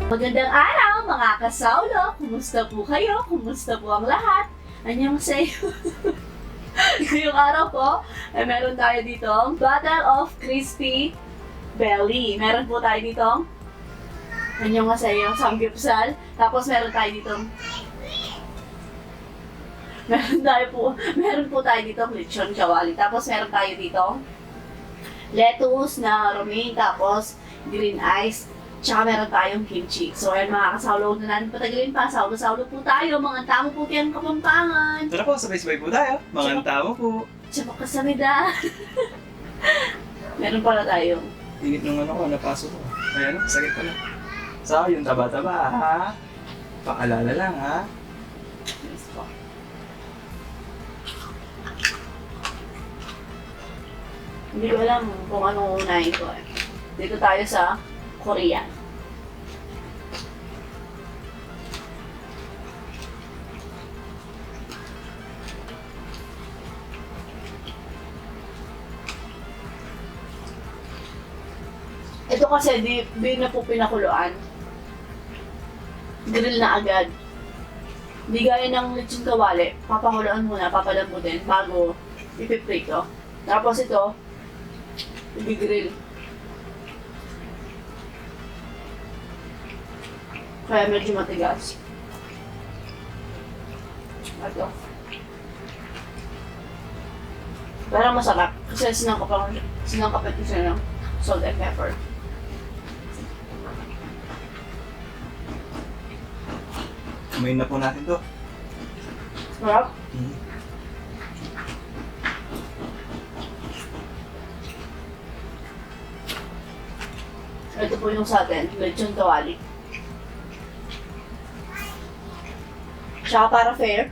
Magandang araw mga kasaulo! Kumusta po kayo? Kumusta po ang lahat? Anyong sayo? Ngayong araw po, meron tayo dito Battle of Crispy Belly. Meron po tayo dito anyong sayo, samgyupsal. Tapos meron tayo dito meron po tayo dito lechon kawali. Tapos meron tayo dito lettuce na romaine, tapos green ice. Tsaka meron tayong kimchi. So ayan mga kasaulo, huwag na natin patagalin pa. Saulo-saulo po tayo. Mga tamo po tiyang Kapampangan. Tara po, sabay-sabay po tayo. Mga tao po. Tsaka kasamida. Meron pala tayo. Init nung ano ko, napasok ko. Ayan, sakit ko na. So, yung taba-taba ha. Paalala lang ha. Yes po. Hindi ko alam kung anong unahin ko eh. Dito tayo sa Korean. Ito kasi di na po pinakuluan. Grill na agad. Di gaya ng lechon kawali, papakuluan muna, papalambutin bago ipiprito. Tapos ito, i-grill. Kaya medyo matigas. Ito. Pero masarap. Kasi sinangkapit ko siya ng salt and pepper. Kumain na po natin to. Sarap. Ito po yung sa atin, lechon kawali. Tsaka para fair,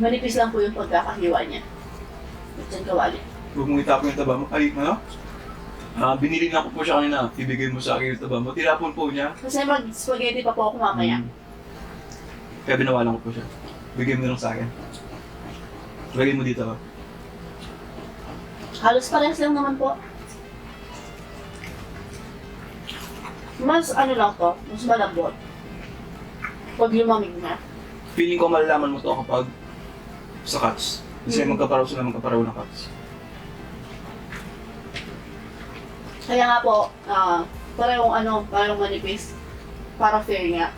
manipis lang po yung pagkakahiwa niya. Lechon kawali. Huwag mong itapon yung taba mo. Ay, ano? Binili na ko po siya kanina. Ibigay mo sa akin yung taba mo. Tinapon po niya. Kasi mag-spaghetti pa po ako mamaya. Kaya binawalan ko po siya. Bigay mo na lang sa akin. Lagay mo dito. Halos parehas lang naman po. Mas ano lang to, mas malambot. Pag lumamig na. Feeling ko malalaman mo to kapag sa cuts. Kasi magkaparaw ng cuts. Kaya nga po, parehong manipis. Para fair nga.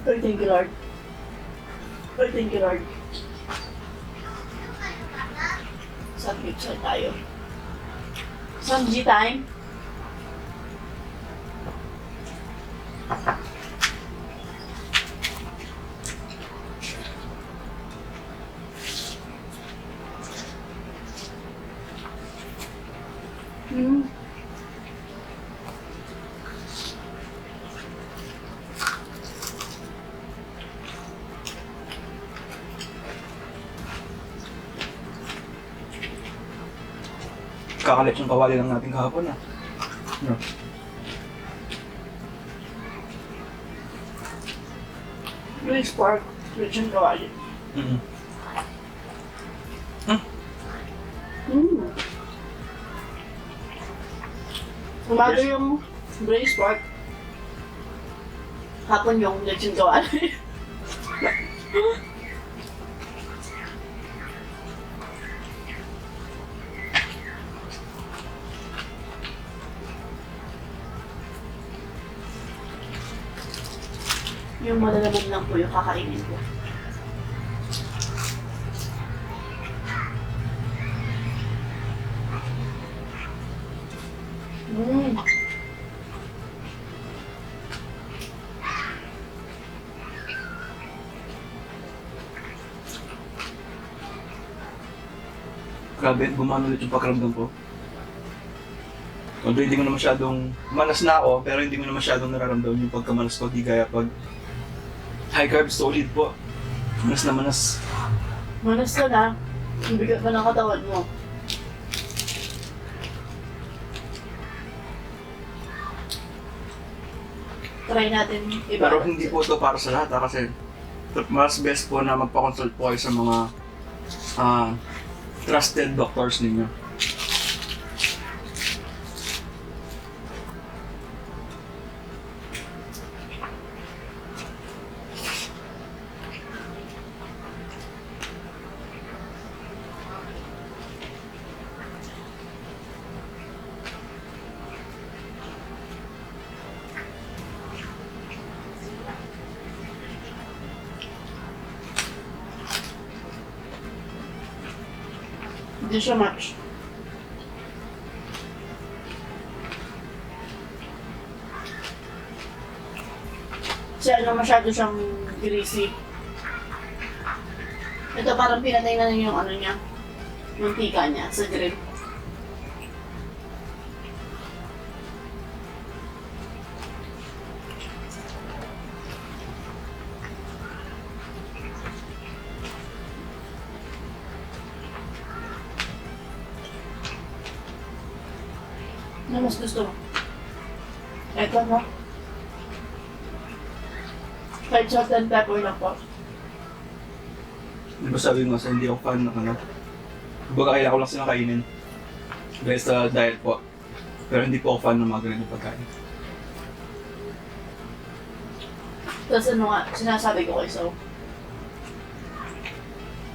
Oh, thank you, Lord. Oh, thank you, Lord. Samgyupsal tayo. Samji time. Kakalit yung kawali lang natin kahapon ah. No. Louis Park, lechon kawali. Umaga yung braised pork. Hapon yung lechon kawali. Yung malalaman lang po yung kakainin ko. Mm. Grabe, gumano ulit yung pakiramdam ko. Although hindi ko na masyadong, manas na ako, pero hindi ko na masyadong nararamdaman yung pagkamanas ko. Di gaya pag high carb solid po. Manas na manas. Manas ka na. Ang bigat pa ng katawan mo. Try natin iba. Pero hindi po ito para sa lahat kasi mas best po na magpa-consult po kayo sa mga trusted doctors ninyo. Hindi siya match. Kasi masyado siyang greasy. Ito parang pinatay na yung ano niya. Yung tika niya sa grill. Ano mas gusto mo? Ito, no? Kahit salt and pepper lang po. Di ba sabi mo, hindi ako fan ng ano? Kumbaga kailangan ko lang silang kainin. Dahil sa diet po. Pero hindi po ako fan ng mga ganito pagkain. Tapos ano nga, sinasabi ko kayo, so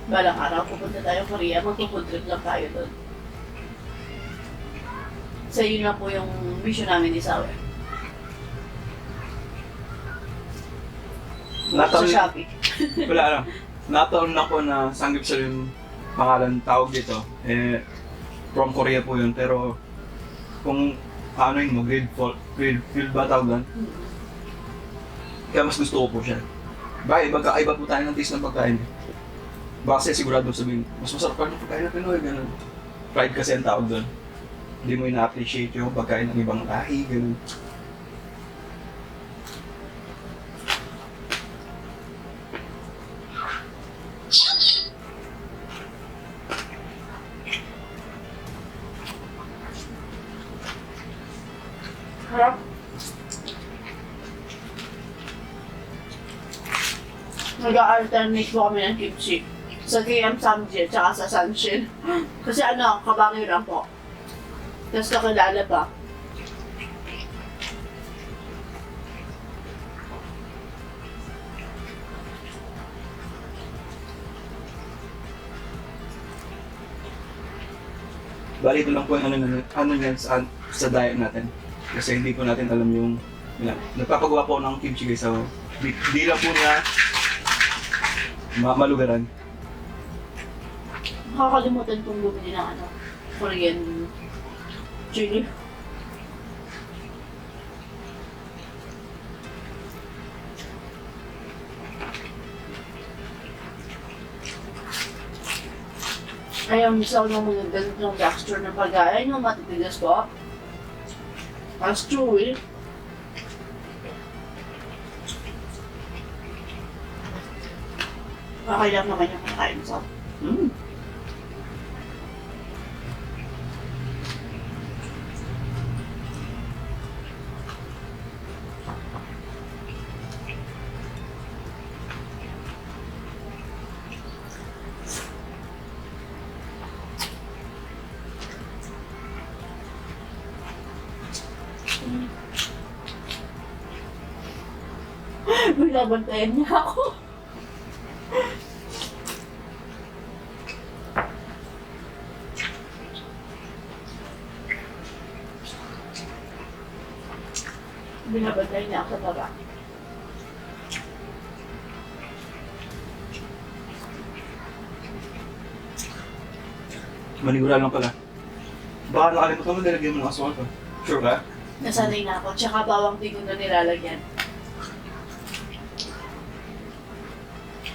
balang araw, pupunta tayo Korea, magpo-food trip lang tayo doon. So yun lang po yung mission namin ni Sawer. Sa Shopee. Wala lang. Nataon na ko na Sanggip sa yung pangalan tawag dito. Eh, from Korea po yun. Pero kung ano yun mo, grade field ba tawag doon? Kaya mas gusto ko po siya. Bakit? Magkakaiba po tayo ng taste ng pagkain. Baka sigurado sabihin, mas masarap pa ng pagkain na Pinoy, gano'n. Pride kasi ang tawag doon. Hindi mo ina-appreciate yung pagkain ng ibang lahi, gano'n. Harap. Nag-alternate po kami ng kimchi. Sa KM Samji at saka sa Sanshin. Kasi ano, kabangyo lang po. Tapos nakilala pa. Bali ito lang po yung ano yan sa diet natin. Kasi hindi po natin alam yung nagpapagawa po ng kimchi guys. So, di lang po niya malugaran. Nakakalimutan kong bumili ng ano, Korean chili. Ayaw misaw ng mga ganitong texture ng pagkain, yung matitigas po. As chewy. Okay lang naman yung kakain sa. Binabantayan niya ako. Binabantayan niya ako sa baba. Manigura lang pala. Baka nakalimutan mo, nilagyan mo ng aswang ko. Sure ka? Nasanay na ako. Tsaka bawang tigon na nilalagyan.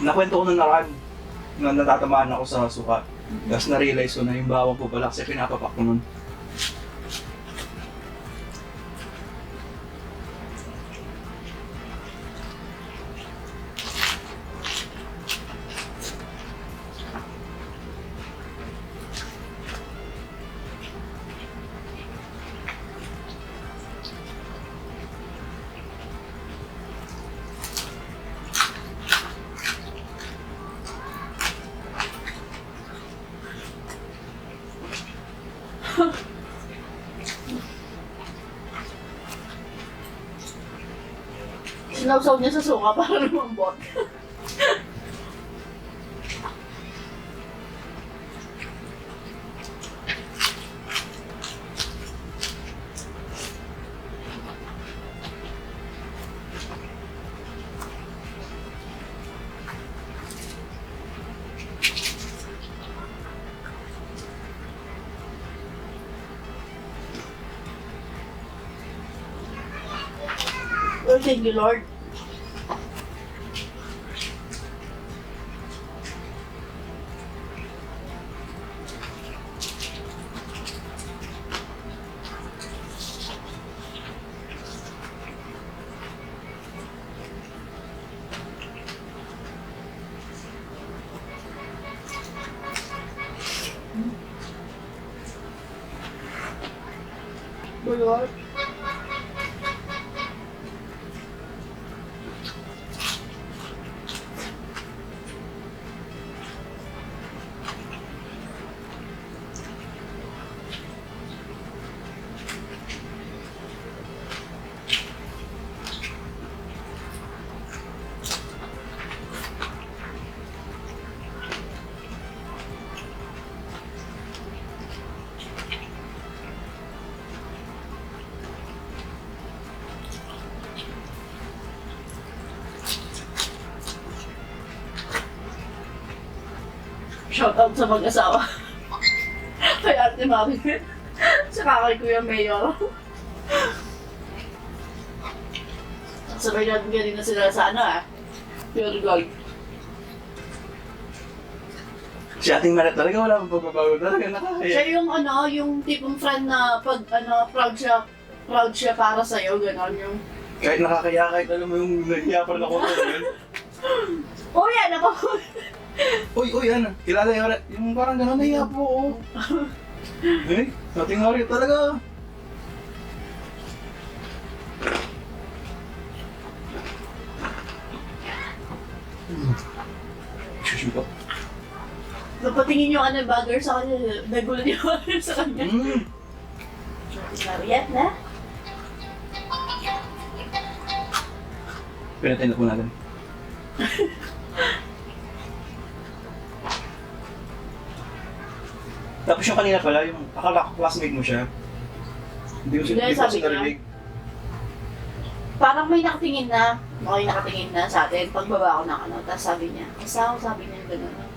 Nakwento ko nung nakaraan na natatamaan ako sa suka. Tapos na-realize ko na yung bawang po pala kasi pinapapak ko nun. Sinawsaw niya sa suka para lumambot. Oh, thank you, Lord. Lord. Shout out sa mag-asawa. Kay Ate Mami. Tsaka kay Kuya Mayor. Sabay natin ganun na sila sa Pure Gold. Si Ating Maret talaga wala pang pagbabago talaga, nakakaya. Siya yung yung tipong friend na pag proud siya para sa'yo, gano'n yung... Kahit nakakaya, kahit alam mo yung nahiya pa rin ako yun. Oh yan, ako! Uy, ano? Kilala yung parang gano'n nahiya po ako. Ating Maret talaga. Shush po. Napatingin yung bagger sa kanya, nagulat yung bagger sa kanya. Mariat na. Pinatay na po natin. Tapos yung kanina pala, yung akala ko classmate mo siya. Hindi ko Hindi, siya sabi niya. narinig. Parang may nakatingin na sa atin, pagbaba ko ng tapos sabi niya, kasaw, sabi niya gano'n.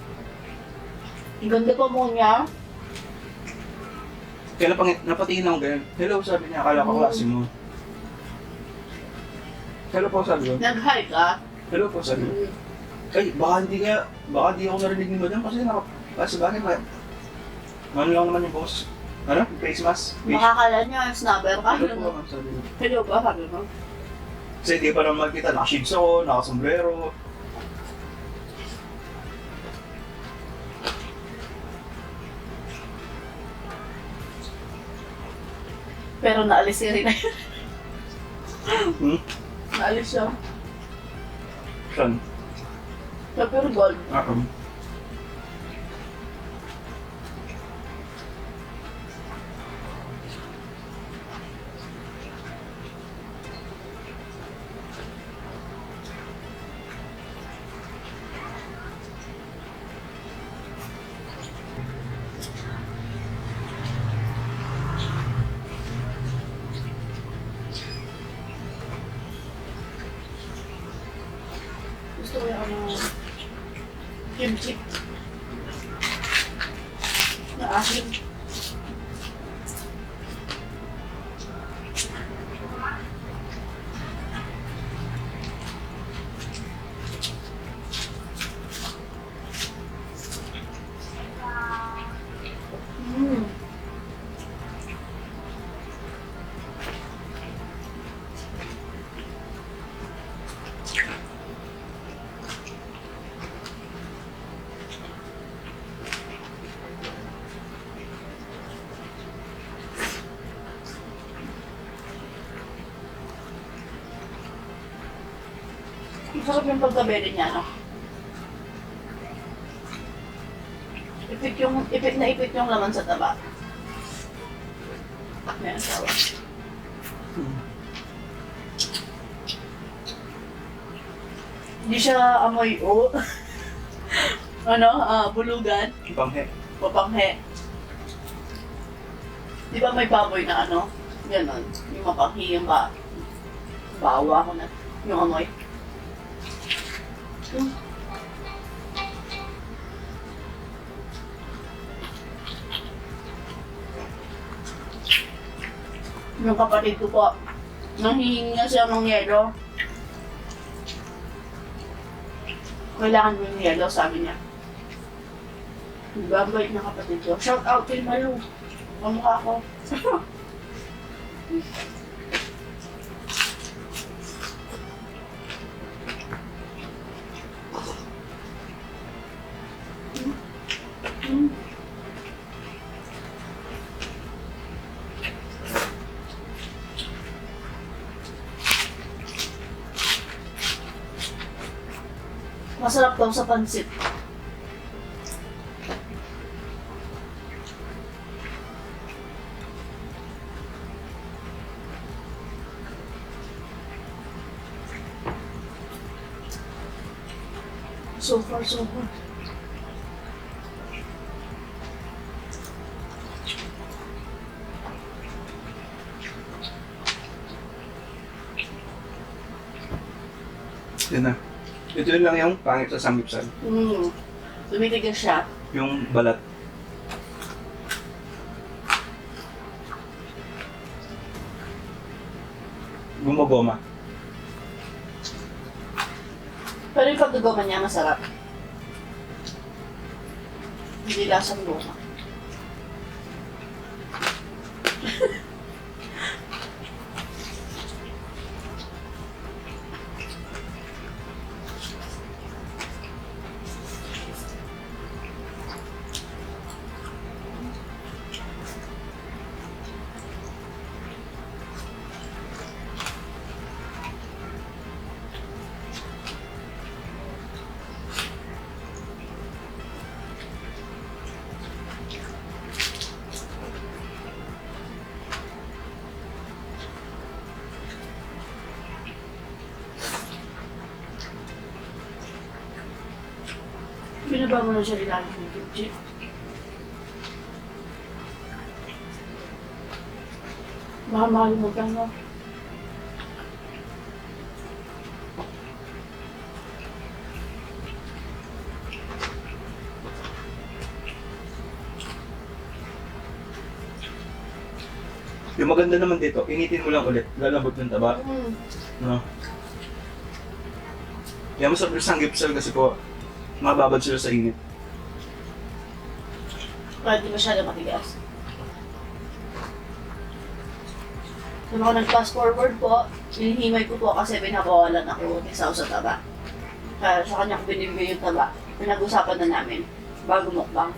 Ang ganda pa mo niya. Kaya napatingin ako ganyan. Hello, sabi niya, akala ko klase mo. Hello po, sabi ko. Nag-hi ka. Hello po, sabi ko. Ay, baka di ako narinig ni Madam kasi sa bagay ba? Ano lang naman yung boss? Ano? Face mask? Makakala niya, snubber ka. Hello po, sabi ko. Hello ba, sabi mo? Kasi di pa naman makita, naka-shades ako, naka-sombrero. Pero naalis siya rin na yun. Naalis siya. Saan? Sa Pure Gold. Gusto ko yung kimchi. Na Maasim. Mm. Masarap yung pagkabere niya, no? Ipit yung laman sa taba. May asawa. Hindi siya amoy bulugan, Panghe. papanghe. Di ba may baboy na ano? Ganon. Yung mapanghi, yung bawa ko na. Yung amoy. Yung kapatid ko po, nanghihingi na siya ng yelo. Kailangan mo yung yelo, sabi niya. Diba, ang bait na kapatid ko. Shout out kay Malu. Kamukha ko. Masarap daw sa pansit. So far, so good. Yun na. Ito yun lang yung pangit sa samgipsal. Tumitigas siya. Yung balat. Gumagoma. Pero yung pagkagoma niya masarap. Hindi lasang goma. Binaba mo na siya ilalim ng kimchi. Baka makalimutan mo. Yung maganda naman dito, initin mo lang ulit. Lalabot yung taba. No? Kaya masarap yung sanggipsal kasi po, mababad sila sa init. Kaya di masyado matigas. Nung ako nag-fast forward po, hinihimay ko po kasi pinabawalan ako ni Sao sa taba. Kaya sa kanya ko binibigay yung taba. Pinag-usapan na namin bago mukbang.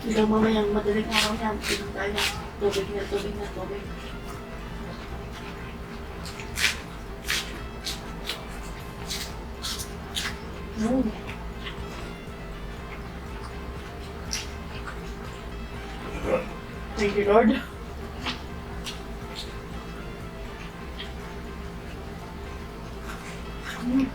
Hanggang mamayang madaling araw yan, pinom tayo ng tubig na tubig na tubig. Mm. Thank you, Lord. Mm.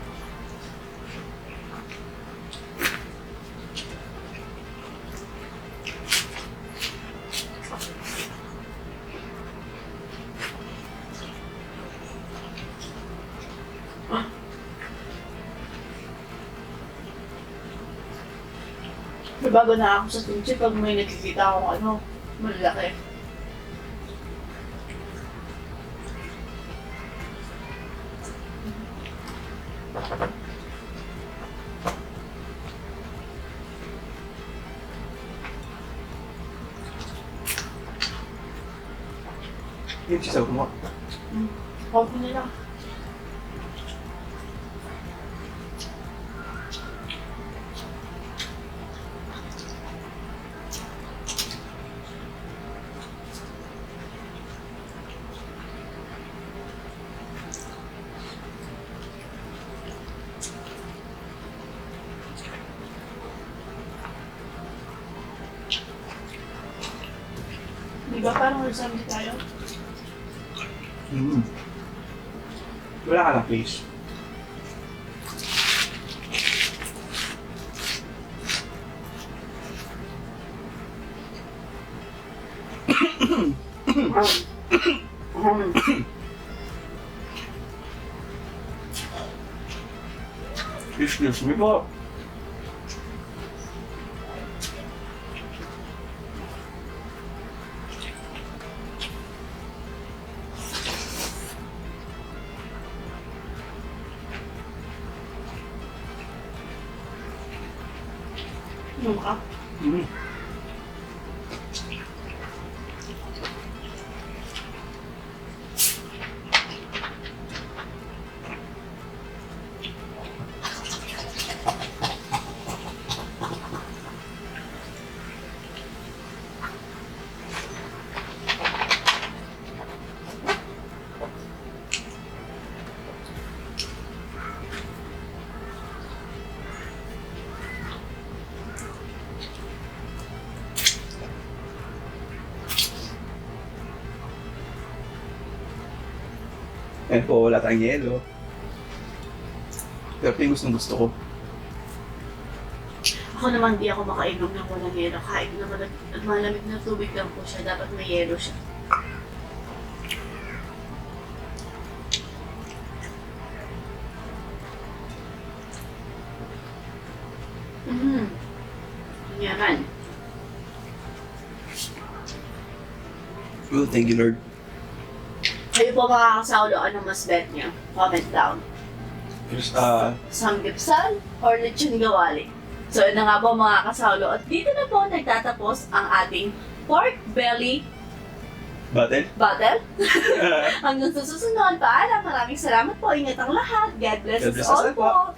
Bago na ako sa sushi pag may nakikita akong ano, malaki. Yung chisaw mo. Coffee nila. Di ba parang nasabi tayo? Mm. Wala ka na, please. Excuse me po. Ano ka? Mm. Yan po, wala tayong yelo. Pero ito yung gusto ko. Ako naman di ako makainom ng walang yelo. Kahit naman malamig na tubig lang po siya, dapat may yelo siya. Yaman. Well, thank you, Lord. Kayo po mga kasaulo, ano mas bet niyo? Comment down. Just, Samgipsal or lechon gawali? So yun na nga po mga kasaulo. At dito na po nagtatapos ang ating pork belly battle? battle. Hanggang sa susunod, paalam. Maraming salamat po. Ingat ang lahat. God bless God us bless us all all po. po.